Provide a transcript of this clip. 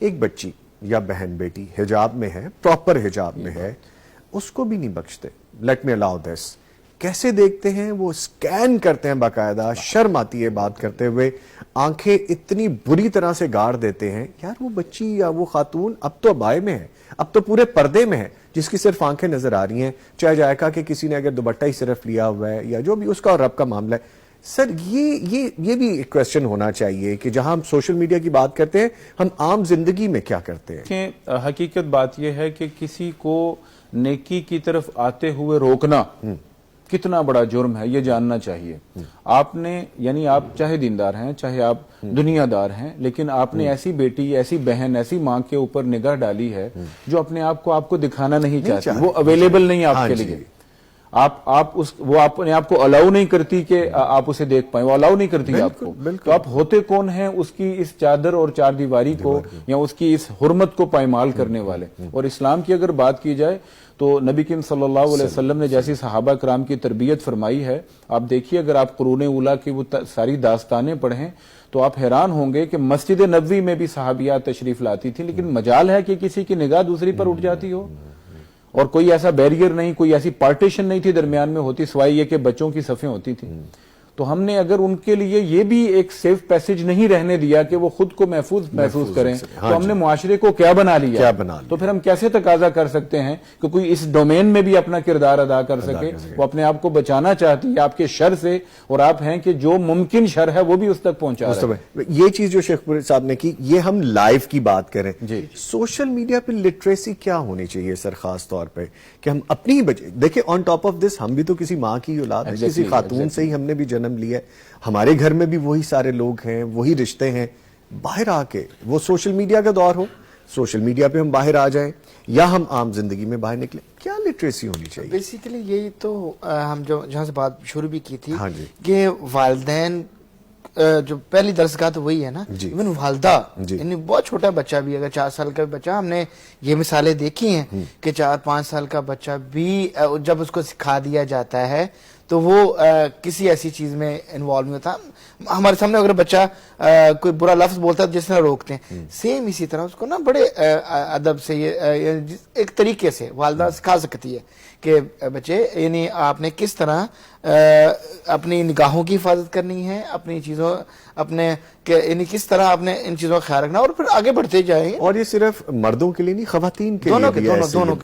ایک بچی یا بہن بیٹی حجاب میں ہے، پراپر حجاب میں ہے، اس کو بھی نہیں بخشتے. لیٹ می الاؤ دس. کیسے دیکھتے ہیں وہ، سکین کرتے ہیں باقاعدہ. شرم آتی ہے بات کرتے ہوئے، آنکھیں اتنی بری طرح سے گاڑ دیتے ہیں. یار وہ بچی یا وہ خاتون اب تو ابائے میں ہے، اب تو پورے پردے میں ہے، جس کی صرف آنکھیں نظر آ رہی ہیں. چاہے جائے کہ کسی نے اگر دوپٹہ ہی صرف لیا ہوا ہے یا جو بھی اس کا اور رب کا معاملہ ہے. سر یہ بھی ایک کویسچن ہونا چاہیے کہ جہاں ہم سوشل میڈیا کی بات کرتے ہیں، ہم عام زندگی میں کیا کرتے ہیں؟ کہ حقیقت بات یہ ہے کہ کسی کو نیکی کی طرف آتے ہوئے روکنا کتنا بڑا جرم ہے، یہ جاننا چاہیے. آپ نے یعنی آپ چاہے دیندار ہیں، چاہے آپ دنیا دار ہیں، لیکن آپ نے ایسی بیٹی، ایسی بہن، ایسی ماں کے اوپر نگاہ ڈالی ہے جو اپنے آپ کو دکھانا نہیں چاہتی، وہ اویلیبل نہیں آپ کے لیے. وہ اپنے آپ کو الاؤ نہیں کرتی کہ آپ اسے دیکھ پائیں، وہ الاؤ نہیں کرتی آپ کو. تو آپ ہوتے کون ہیں اس کی اس چادر اور چار دیواری کو یا اس کی اس حرمت کو پائمال کرنے والے؟ اور اسلام کی اگر بات کی جائے تو نبی کریم صلی اللہ علیہ وسلم نے جیسی صحابہ کرام کی تربیت فرمائی ہے، آپ دیکھیے اگر آپ قرون اولیٰ کی وہ ساری داستانیں پڑھیں تو آپ حیران ہوں گے کہ مسجد نبوی میں بھی صحابیات تشریف لاتی تھی، لیکن مجال ہے کہ کسی کی نگاہ دوسری پر اٹھ جاتی ہو، اور کوئی ایسا بیریئر نہیں، کوئی ایسی پارٹیشن نہیں تھی درمیان میں ہوتی، سوائے یہ کہ بچوں کی صفیں ہوتی تھیں. تو ہم نے اگر ان کے لیے یہ بھی ایک سیف پیسج نہیں رہنے دیا کہ وہ خود کو محفوظ کریں، تو ہم نے معاشرے کو کیا بنا لیا؟ تو پھر ہم کیسے تقاضا کر سکتے ہیں کہ کوئی اس ڈومین میں بھی اپنا کردار ادا کر سکے؟ وہ اپنے آپ کو بچانا چاہتی ہے آپ کے شر سے، اور آپ ہیں کہ جو ممکن شر ہے وہ بھی اس تک پہنچا رہے ہیں. یہ چیز جو شیخ پور صاحب نے کی، یہ ہم لائف کی بات کریں. سوشل میڈیا پہ لٹریسی کیا ہونی چاہیے سر، خاص طور پہ کہ ہم اپنی دیکھیں آن ٹاپ آف دس ہم بھی تو کسی ماں کی اولاد ہے، کسی خاتون سے ہی ہم نے بھی جنم لیا ہے. ہمارے گھر میں بھی وہی سارے لوگ ہیں، وہی رشتے ہیں. باہر آ کے وہ سوشل میڈیا کا دور ہو، سوشل میڈیا پہ ہم باہر آ جائیں یا ہم عام زندگی میں باہر نکلیں، کیا لٹریسی ہونی چاہیے؟ بیسیکلی یہی تو ہم جہاں سے بات شروع بھی کی تھی کہ والدین جو پہلی درسگاہ تو وہی ہے نا. ایون والدہ، یعنی بہت چھوٹا بچہ بھی، اگر 4 سال کا بچہ، ہم نے یہ مثالیں دیکھی ہیں کہ 4-5 سال کا بچہ بھی جب اس کو سکھا دیا جاتا ہے تو وہ کسی ایسی چیز میں انوالو نہیں ہوتا. ہمارے سامنے اگر بچہ کوئی برا لفظ بولتا ہے جس طرح روکتے ہیں، سیم اسی طرح اس کو نا بڑے ادب سے ایک طریقے سے والدہ سکھا سکتی ہے کہ بچے یعنی آپ نے کس طرح اپنی نگاہوں کی حفاظت کرنی ہے، اپنی چیزوں یعنی کس طرح آپ نے ان چیزوں کا خیال رکھنا، اور پھر آگے بڑھتے جائیں. اور یہ صرف مردوں کے لیے نہیں، خواتین کے لیے بھی دونوں